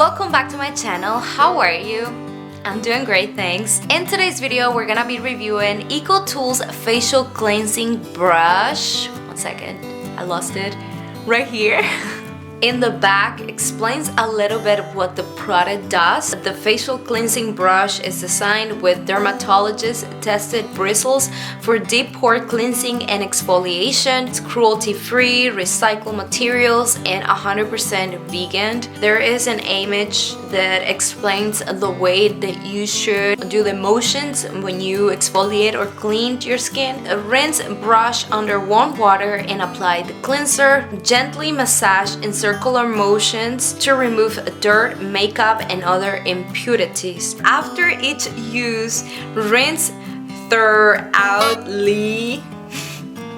Welcome back to my channel. How are you? I'm doing great, thanks. In today's video, we're gonna be reviewing Ecotools facial cleansing brush. One second, I lost it. Right here. In the back, explains a little bit of what the product does. The facial cleansing brush is designed with dermatologist-tested bristles for deep pore cleansing and exfoliation. It's cruelty-free, recycled materials, and 100% vegan. There is an image that explains the way that you should do the motions when you exfoliate or clean your skin. Rinse brush under warm water and apply the cleanser. Gently massage in circular motions to remove dirt, makeup, and other impurities. After each use, rinse thoroughly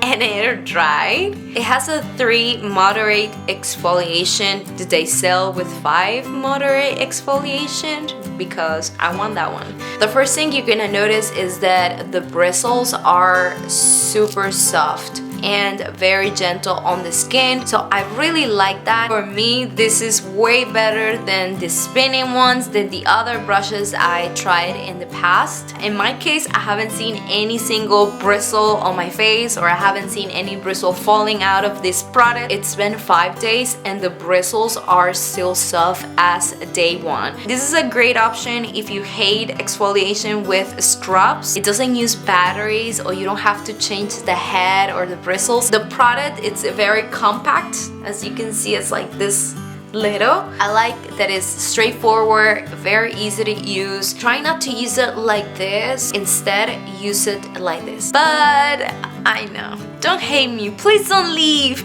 and air dry. It has a 3 moderate exfoliation. Did they sell with 5 moderate exfoliation? Because I want that one. The first thing you're gonna notice is that the bristles are super soft and very gentle on the skin, so I really like that. For me, this is way better than the spinning ones, than the other brushes I tried in the past. In my case, I haven't seen any single bristle on my face, or I haven't seen any bristle falling out of this product. It's been 5 days and the bristles are still soft as day one. This is a great option if you hate exfoliation with scrubs. It doesn't use batteries, or you don't have to change the head or the bristles. The product, it's very compact. As you can see, it's like this little. I like that it's straightforward, very easy to use. Try not to use it like this. Instead, use it like this. But I know, don't hate me, please don't leave.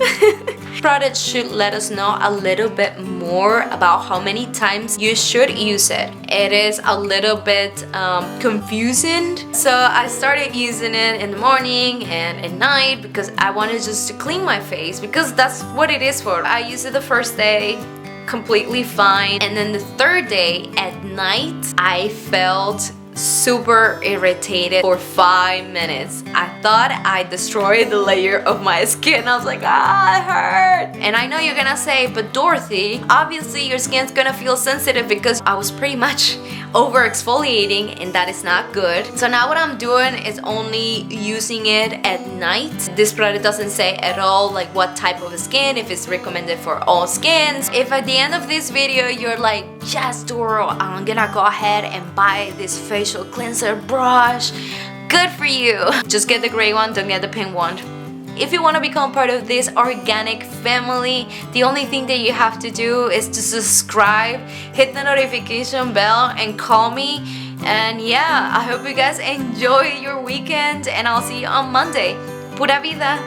Product should let us know a little bit more about how many times you should use it. It is a little bit confusing, so I started using it in the morning and at night because I wanted just to clean my face, because that's what it is for. I used it the first day, completely fine, and then the third day at night I felt super irritated for 5 minutes. I thought I destroyed the layer of my skin. I was like, it hurt. And I know you're gonna say, but Dorothy, obviously your skin's gonna feel sensitive, because I was pretty much over exfoliating, and that is not good. So now what I'm doing is only using it at night. This product doesn't say at all like what type of skin, if it's recommended for all skins. If at the end of this video you're like, yes Doro, I'm gonna go ahead and buy this facial cleanser brush, good for you. Just get the gray one, don't get the pink one. If you want to become part of this organic family, the only thing that you have to do is to subscribe, hit the notification bell, and call me. And yeah, I hope you guys enjoy your weekend, and I'll see you on Monday. Pura Vida!